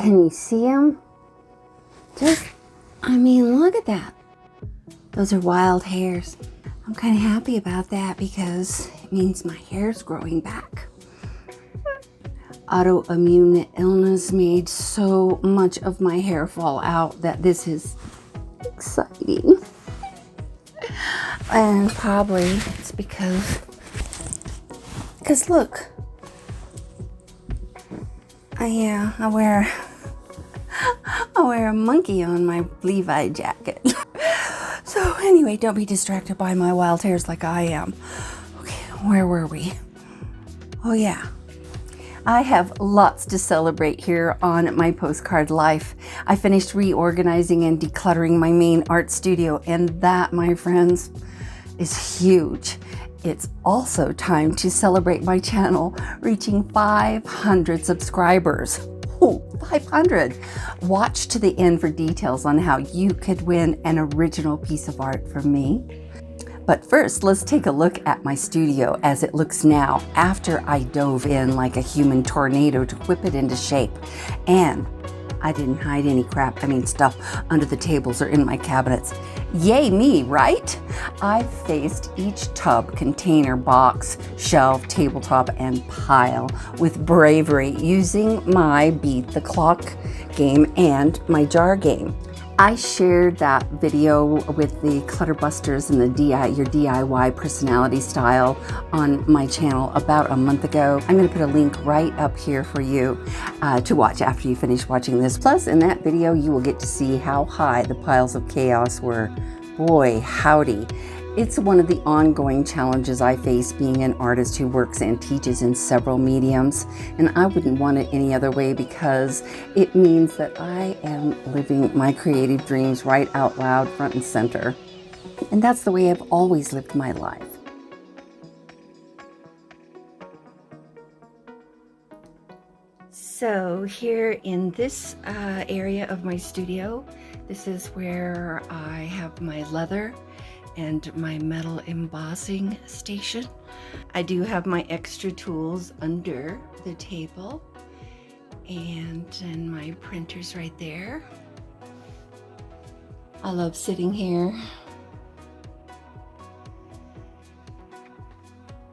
Can you see them? I mean, look at that. Those are wild hairs. I'm kind of happy about that because it means my hair's growing back. Autoimmune illness made so much of my hair fall out that this is exciting. And probably it's because look, I wear a monkey on my Levi jacket. So anyway, don't be distracted by my wild hairs like I am. Okay, where were we? Oh yeah. I have lots to celebrate here on my Postcard life. I finished reorganizing and decluttering my main art studio, and that, my friends, is huge. It's also time to celebrate my channel reaching 500 subscribers. Oh, 500! Watch to the end for details on how you could win an original piece of art from me. But first, let's take a look at my studio as it looks now after I dove in like a human tornado to whip it into shape. And I didn't hide any stuff under the tables or in my cabinets. Yay me, right? I faced each tub, container, box, shelf, tabletop, and pile with bravery using my Beat the Clock game and my jar game. I shared that video with the Clutterbusters and the your DIY personality style on my channel about a month ago. I'm going to put a link right up here for you to watch after you finish watching this. Plus, in that video, you will get to see how high the piles of chaos were. Boy, howdy. It's one of the ongoing challenges I face being an artist who works and teaches in several mediums, and I wouldn't want it any other way because it means that I am living my creative dreams right out loud, front and center. And that's the way I've always lived my life. So here in this area of my studio, this is where I have my leather and my metal embossing station. I do have my extra tools under the table and then my printer's right there. I love sitting here.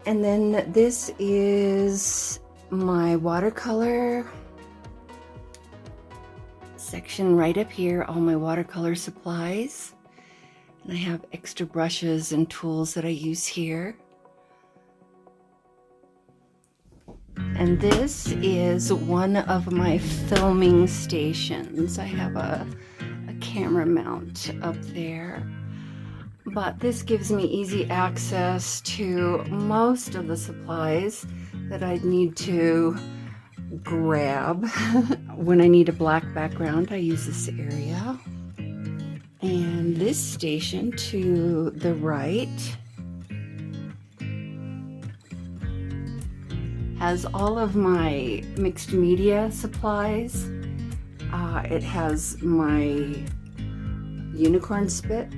And then this is my watercolor section right up here, all my watercolor supplies. And I have extra brushes and tools that I use here. And this is one of my filming stations. I have a camera mount up there. But this gives me easy access to most of the supplies that I'd need to grab. When I need a black background, I use this area. And this station to the right has all of my mixed media supplies. It has my unicorn spit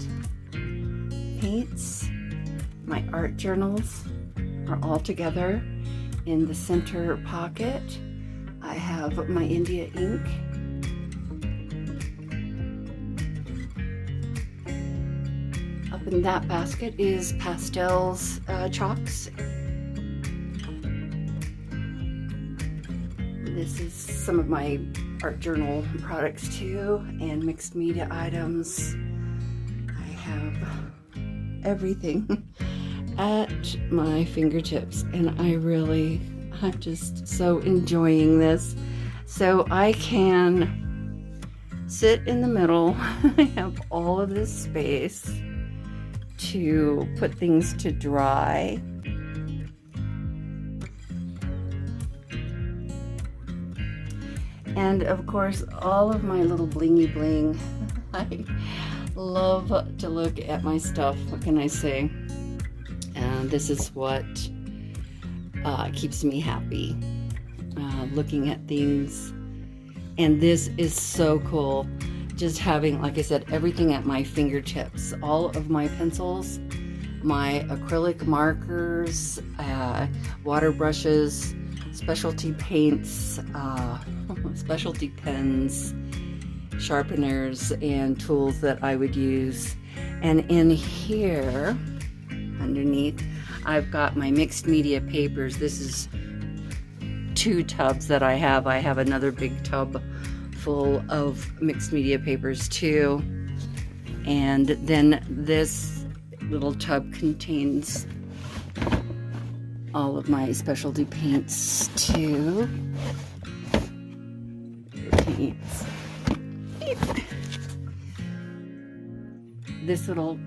paints. My art journals are all together in the center pocket. I have my India ink. Up in that basket is pastels, chalks. This is some of my art journal products too, and mixed media items. I have everything at my fingertips, and I'm just so enjoying this. So I can sit in the middle. I have all of this space to put things to dry. And of course, all of my little blingy bling. I love to look at my stuff. What can I say? And this is what keeps me happy. Looking at things. And this is so cool. Just having, like I said, everything at my fingertips. All of my pencils, my acrylic markers, water brushes, specialty paints, specialty pens, sharpeners, and tools that I would use. And in here, underneath, I've got my mixed media papers. This is 2 tubs that I have. I have another big tub full of mixed media papers too. And then this little tub contains all of my specialty paints too. Paints. This little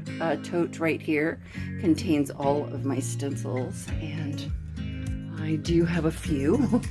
tote right here contains all of my stencils, and I do have a few.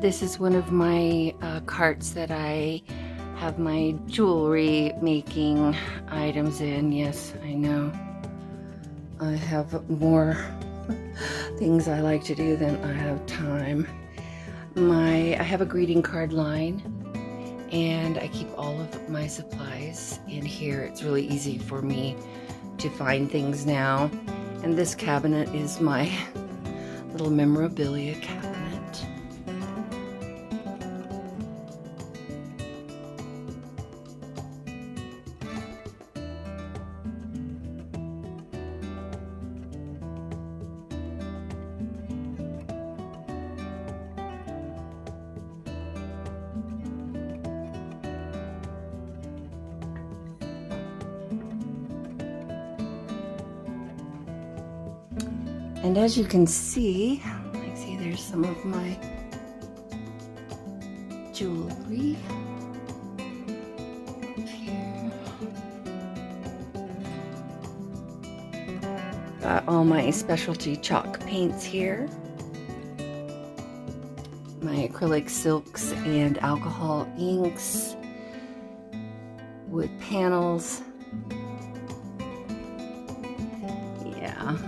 This is one of my carts that I have my jewelry making items in. Yes, I know. I have more things I like to do than I have time. I have a greeting card line, and I keep all of my supplies in here. It's really easy for me to find things now. And this cabinet is my little memorabilia cabinet. And as you can see, there's some of my jewelry here. Got all my specialty chalk paints here. My acrylic silks and alcohol inks, wood panels.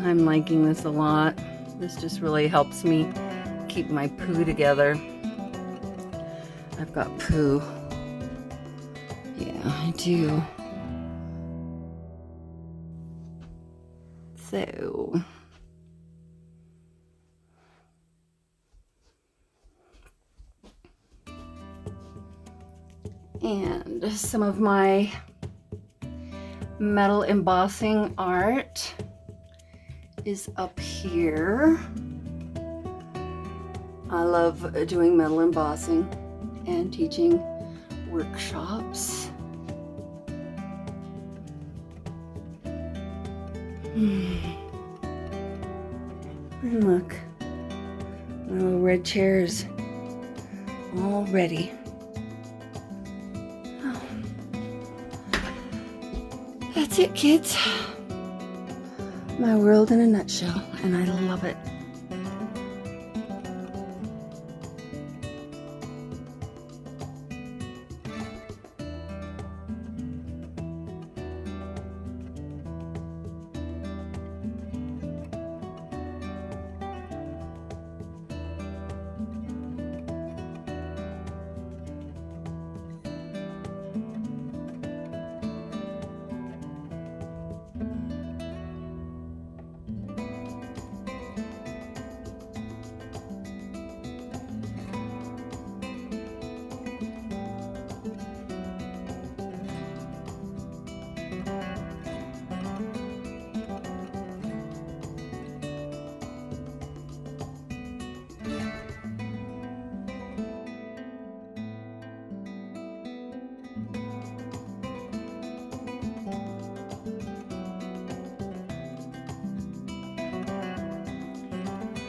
I'm liking this a lot. This just really helps me keep my poo together. I've got poo. Yeah, I do. So, and some of my metal embossing art is up here. I love doing metal embossing and teaching workshops. And look, my little red chairs all ready. Oh. That's it, kids. My world in a nutshell, and I love it.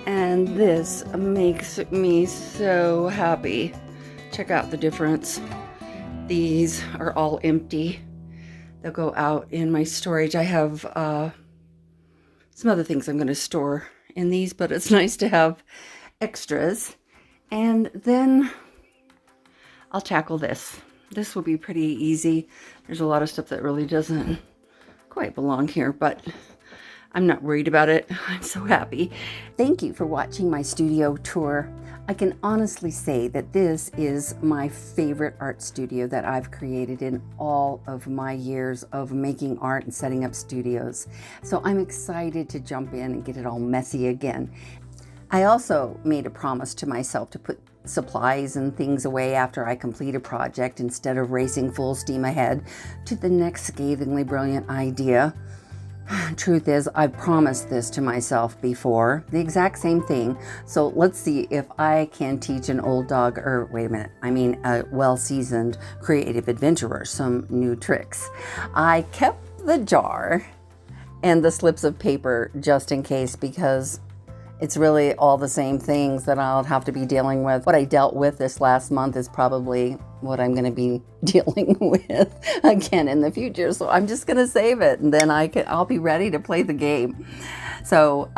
And this makes me so happy. Check out the difference. These are all empty, They'll go out in my storage. I have some other things I'm going to store in these, but it's nice to have extras. And then I'll tackle this. This will be pretty easy. There's a lot of stuff that really doesn't quite belong here, but I'm not worried about it. I'm so happy. Thank you for watching my studio tour. I can honestly say that this is my favorite art studio that I've created in all of my years of making art and setting up studios. So I'm excited to jump in and get it all messy again. I also made a promise to myself to put supplies and things away after I complete a project instead of racing full steam ahead to the next scathingly brilliant idea. Truth is, I've promised this to myself before, the exact same thing. So let's see if I can teach an old dog, or wait a minute, I mean a well-seasoned creative adventurer some new tricks. I kept the jar and the slips of paper just in case, because it's really all the same things that I'll have to be dealing with. What I dealt with this last month is probably what I'm going to be dealing with again in the future. So I'm just going to save it, and then I'll be ready to play the game. So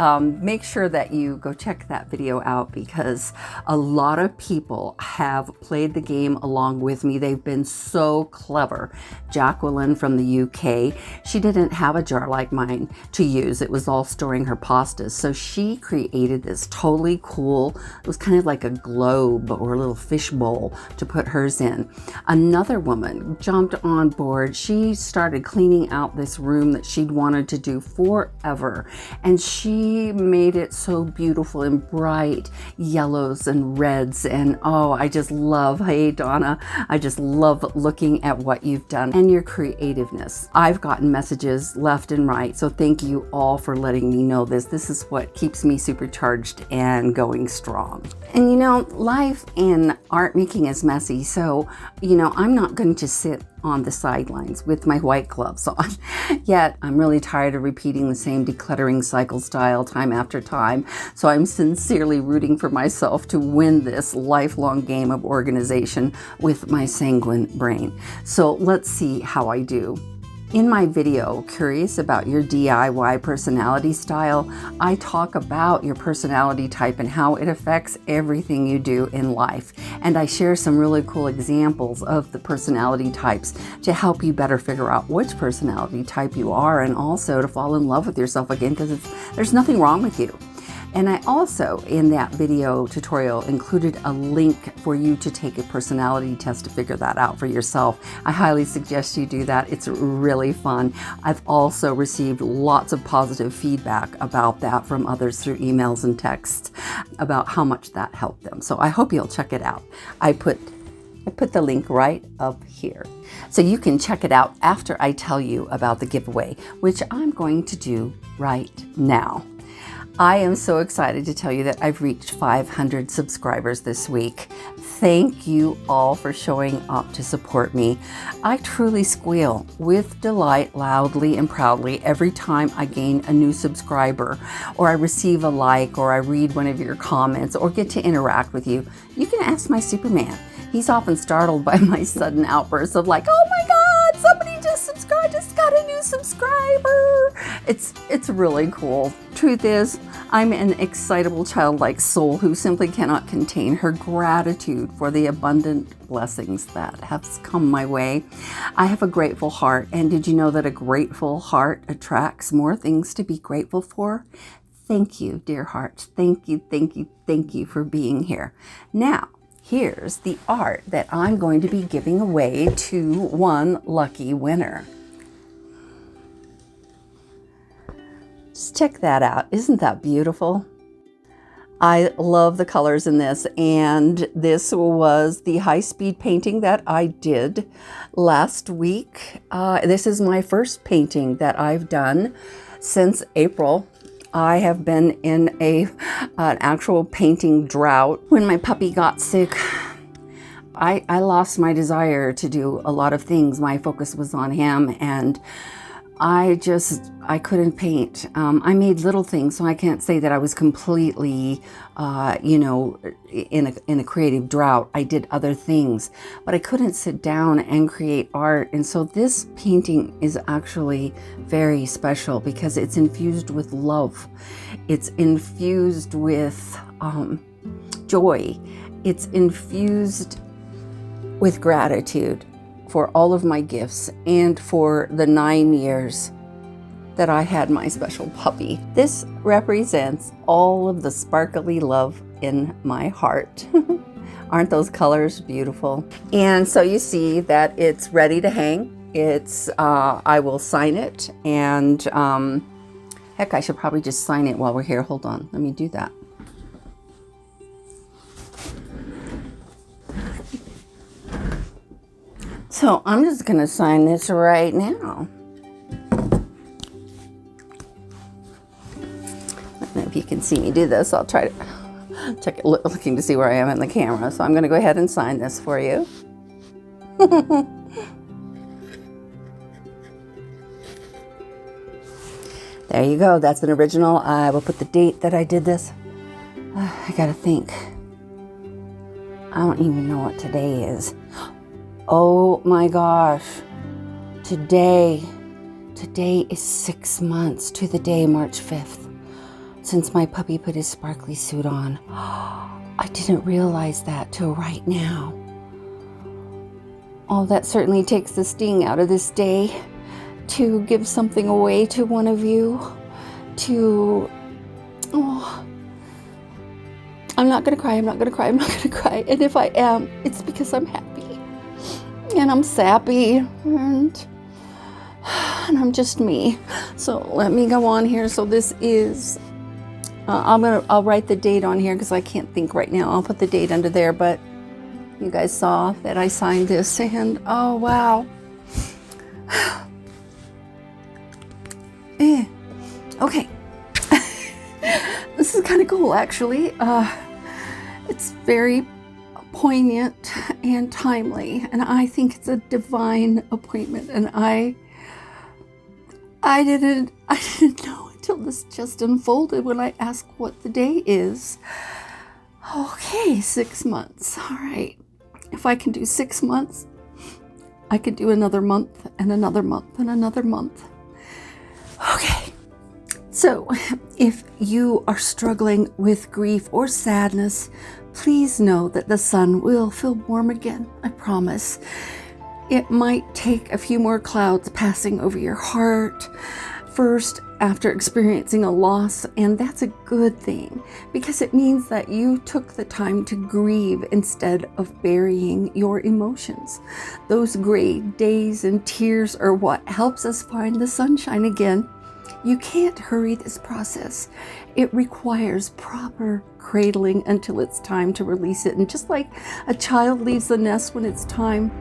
make sure that you go check that video out, because a lot of people have played the game along with me. They've been so clever. Jacqueline from the UK, she didn't have a jar like mine to use. It was all storing her pastas. So she created this totally cool, it was kind of like a globe or a little fish bowl to put hers in. Another woman jumped on board. She started cleaning out this room that she'd wanted to do forever. And she made it so beautiful in bright yellows and reds. And oh, I just love, hey Donna, I just love looking at what you've done and your creativeness. I've gotten messages left and right. So thank you all for letting me know this. This is what keeps me supercharged and going strong. And you know, life in art making is messy. So, you know, I'm not going to sit on the sidelines with my white gloves on. Yet I'm really tired of repeating the same decluttering cycle style time after time. So I'm sincerely rooting for myself to win this lifelong game of organization with my sanguine brain. So let's see how I do. In my video, Curious About Your DIY Personality Style, I talk about your personality type and how it affects everything you do in life. And I share some really cool examples of the personality types to help you better figure out which personality type you are, and also to fall in love with yourself again, because there's nothing wrong with you. And I also, in that video tutorial, included a link for you to take a personality test to figure that out for yourself. I highly suggest you do that. It's really fun. I've also received lots of positive feedback about that from others through emails and texts about how much that helped them. So I hope you'll check it out. I put the link right up here. So you can check it out after I tell you about the giveaway, which I'm going to do right now. I am so excited to tell you that I've reached 500 subscribers this week. Thank you all for showing up to support me. I truly squeal with delight loudly and proudly every time I gain a new subscriber, or I receive a like, or I read one of your comments, or get to interact with you. You can ask my Superman. He's often startled by my sudden outbursts of like, oh my God, somebody just subscribed, just got a new subscriber. It's really cool. Truth is, I'm an excitable childlike soul who simply cannot contain her gratitude for the abundant blessings that have come my way. I have a grateful heart, and did you know that a grateful heart attracts more things to be grateful for? Thank you, dear hearts. Thank you, thank you, thank you for being here. Now, here's the art that I'm going to be giving away to one lucky winner. Just check that out. Isn't that beautiful? I love the colors in this, and this was the high-speed painting that I did last week. This is my first painting that I've done since April. I have been in an actual painting drought. When my puppy got sick, I lost my desire to do a lot of things. My focus was on him, and I couldn't paint. I made little things, so I can't say that I was completely, you know, in a creative drought. I did other things, but I couldn't sit down and create art. And so this painting is actually very special because it's infused with love. It's infused with joy. It's infused with gratitude for all of my gifts and for the 9 years that I had my special puppy. This represents all of the sparkly love in my heart. Aren't those colors beautiful? And so you see that it's ready to hang. It's, I will sign it, and heck, I should probably just sign it while we're here. Hold on, let me do that. So I'm just gonna sign this right now. I don't know if you can see me do this. I'll try to check it, looking to see where I am in the camera. So I'm gonna go ahead and sign this for you. There you go, that's an original. I will put the date that I did this. I gotta think. I don't even know what today is. Oh my gosh, today is 6 months to the day, March 5th, since my puppy put his sparkly suit on. I didn't realize that till right now. Oh, that certainly takes the sting out of this day to give something away to one of you, I'm not gonna cry, I'm not gonna cry, I'm not gonna cry. And if I am, it's because I'm happy. And I'm sappy, and I'm just me. So let me go on here. So this is, I'll write the date on here because I can't think right now. I'll put the date under there, but you guys saw that I signed this, and oh wow. Okay. This is kind of cool, actually. It's very poignant and timely, and I think it's a divine appointment, and I didn't know until this just unfolded when I asked what the day is. Okay, 6 months. All right, if I can do 6 months, I could do another month and another month and another month. Okay, so if you are struggling with grief or sadness, please know that the sun will feel warm again, I promise. It might take a few more clouds passing over your heart first after experiencing a loss, and that's a good thing because it means that you took the time to grieve instead of burying your emotions. Those gray days and tears are what helps us find the sunshine again. You can't hurry this process. It requires proper cradling until it's time to release it. And just like a child leaves the nest when it's time,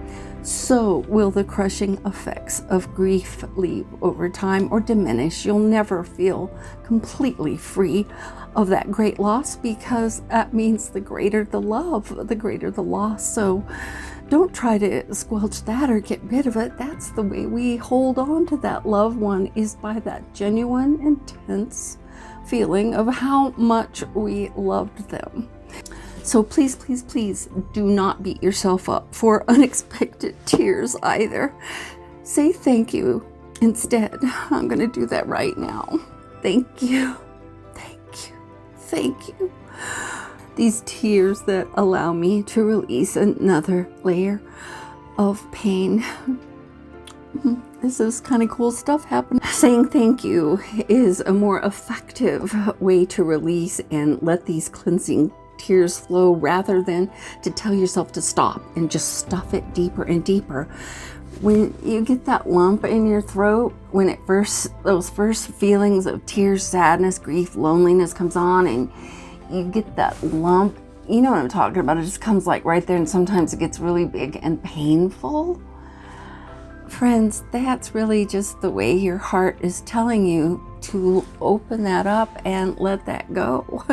so will the crushing effects of grief leave over time or diminish. You'll never feel completely free of that great loss because that means the greater the love, the greater the loss. So don't try to squelch that or get rid of it. That's the way we hold on to that loved one, is by that genuine, intense feeling of how much we loved them. So please, please, please do not beat yourself up for unexpected tears either. Say thank you instead. I'm going to do that right now. Thank you. Thank you. Thank you. These tears that allow me to release another layer of pain. This is kind of cool stuff happening. Saying thank you is a more effective way to release and let these cleansing tears flow rather than to tell yourself to stop and just stuff it deeper and deeper. When you get that lump in your throat, when those first feelings of tears, sadness, grief, loneliness comes on, and you get that lump, you know what I'm talking about. It just comes like right there, and sometimes it gets really big and painful. Friends, that's really just the way your heart is telling you to open that up and let that go.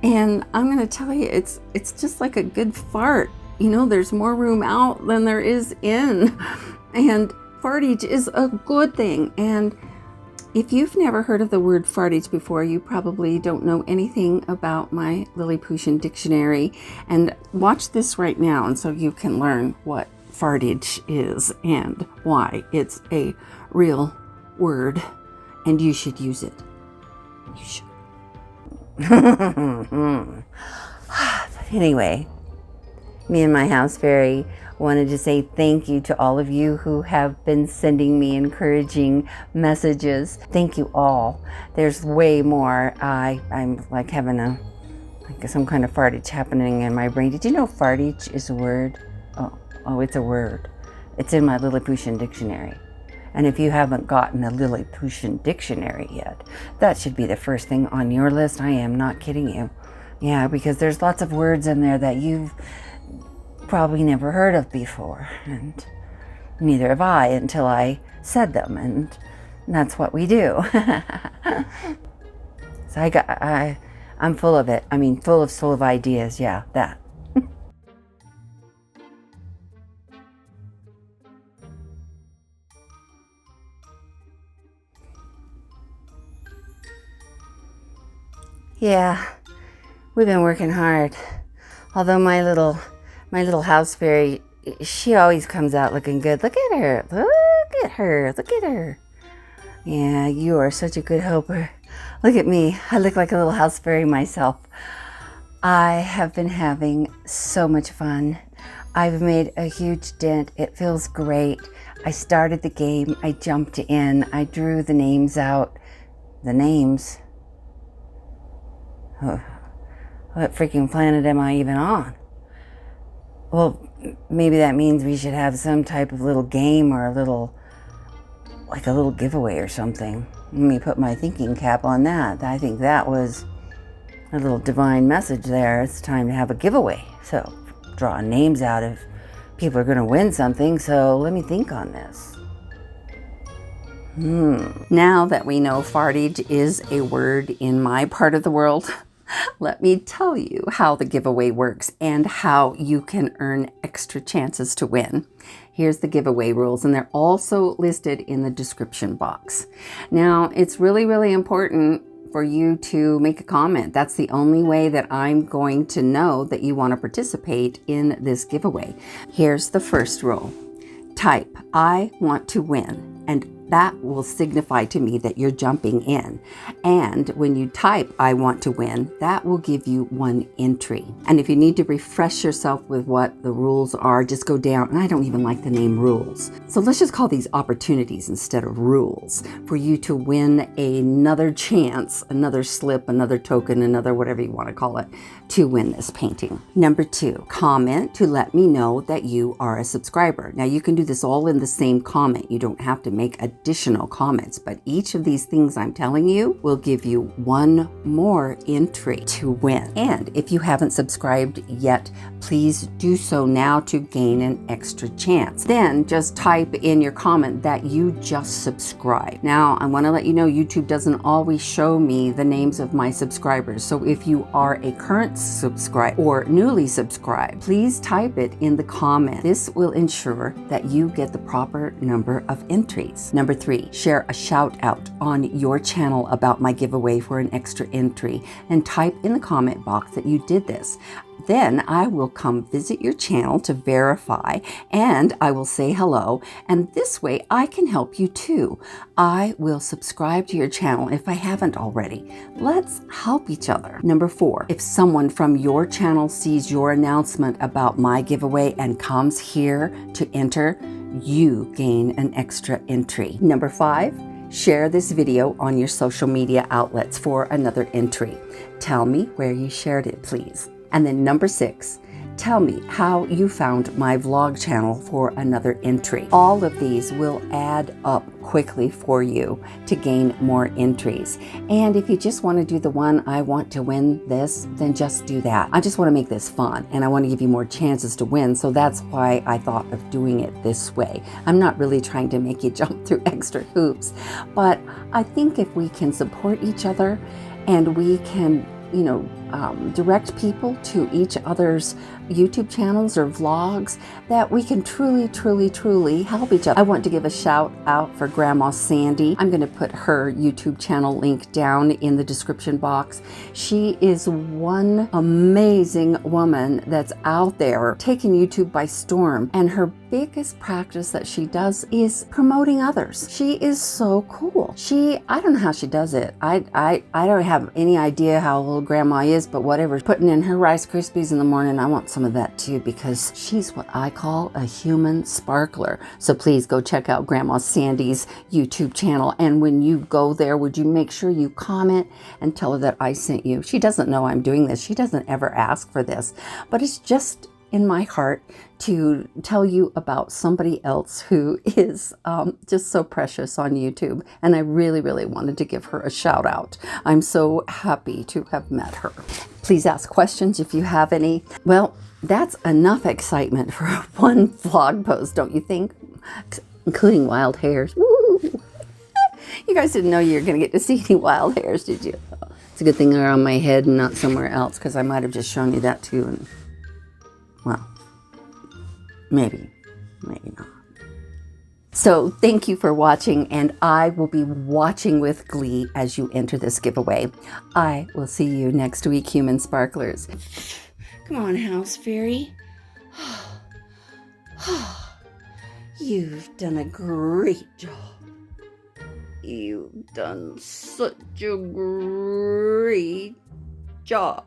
And I'm going to tell you, it's just like a good fart. You know, there's more room out than there is in. And fartage is a good thing. And if you've never heard of the word fartage before, you probably don't know anything about my Lilliputian dictionary. And watch this right now, and so you can learn what fartage is and why it's a real word, and you should use it. You should. Anyway, me and my house fairy wanted to say thank you to all of you who have been sending me encouraging messages. Thank you all. There's way more. I'm like having some kind of fartage happening in my brain. Did you know fartage is a word? Oh, it's a word. It's in my Lilliputian dictionary. And if you haven't gotten a Lilliputian dictionary yet, that should be the first thing on your list. I am not kidding you. Yeah, because there's lots of words in there that you've probably never heard of before. And neither have I until I said them. And that's what we do. So I'm full of it. I mean, full of ideas. Yeah, that. Yeah, we've been working hard. Although my little house fairy, she always comes out looking good. Look at her. Look at her. Look at her. Yeah, you are such a good helper. Look at me. I look like a little house fairy myself. I have been having so much fun. I've made a huge dent. It feels great. I started the game. I jumped in. I drew the names out. The names? What freaking planet am I even on? Well, maybe that means we should have some type of little game or a little giveaway or something. Let me put my thinking cap on that. I think that was a little divine message there. It's time to have a giveaway. So, drawing names out if people are going to win something. So, let me think on this. Now that we know fartage is a word in my part of the world, let me tell you how the giveaway works and how you can earn extra chances to win. Here's the giveaway rules, and they're also listed in the description box. Now, it's really, really important for you to make a comment. That's the only way that I'm going to know that you want to participate in this giveaway. Here's the first rule. Type, "I want to win," and that will signify to me that you're jumping in. And when you type, "I want to win," that will give you 1 entry. And if you need to refresh yourself with what the rules are, just go down. And I don't even like the name rules. So let's just call these opportunities instead of rules for you to win another chance, another slip, another token, another whatever you want to call it, to win this painting. Number 2, comment to let me know that you are a subscriber. Now you can do this all in the same comment. You don't have to make additional comments, but each of these things I'm telling you will give you 1 more entry to win. And if you haven't subscribed yet, please do so now to gain an extra chance. Then just type in your comment that you just subscribed. Now I want to let you know YouTube doesn't always show me the names of my subscribers. So if you are a current subscriber or newly subscribed, please type it in the comment. This will ensure that you get the proper number of entries. Number 3, share a shout out on your channel about my giveaway for an extra entry and type in the comment box that you did this. Then I will come visit your channel to verify, and I will say hello, and this way I can help you too. I will subscribe to your channel if I haven't already. Let's help each other. Number 4, if someone from your channel sees your announcement about my giveaway and comes here to enter, you gain an extra entry. Number 5, share this video on your social media outlets for another entry. Tell me where you shared it, please. And then number 6, tell me how you found my vlog channel for another entry. All of these will add up quickly for you to gain more entries. And if you just want to do the one, "I want to win this," then just do that. I just want to make this fun and I want to give you more chances to win. So that's why I thought of doing it this way. I'm not really trying to make you jump through extra hoops, but I think if we can support each other and we can direct people to each other's YouTube channels or vlogs, that we can truly, truly, truly help each other. I want to give a shout out for Grandma Sandy. I'm going to put her YouTube channel link down in the description box. She is one amazing woman that's out there taking YouTube by storm, and her biggest practice that she does is promoting others. She is so cool. I don't know how she does it. I don't have any idea how old Grandma is, but whatever. Putting in her Rice Krispies in the morning, I want some of that too, because she's what I call a human sparkler. So please go check out Grandma Sandy's YouTube channel, and when you go there, would you make sure you comment and tell her that I sent you. She doesn't know I'm doing this. She doesn't ever ask for this, but it's just in my heart to tell you about somebody else who is just so precious on YouTube. And I really, really wanted to give her a shout out. I'm so happy to have met her. Please ask questions if you have any. Well, that's enough excitement for one vlog post, don't you think? Including wild hairs. Woo! You guys didn't know you were going to get to see any wild hairs, did you? It's a good thing they're on my head and not somewhere else, because I might have just shown you that too. And well, maybe not. So thank you for watching, and I will be watching with glee as you enter this giveaway. I will see you next week, human sparklers. Come on, house fairy. You've done a great job. You've done such a great job.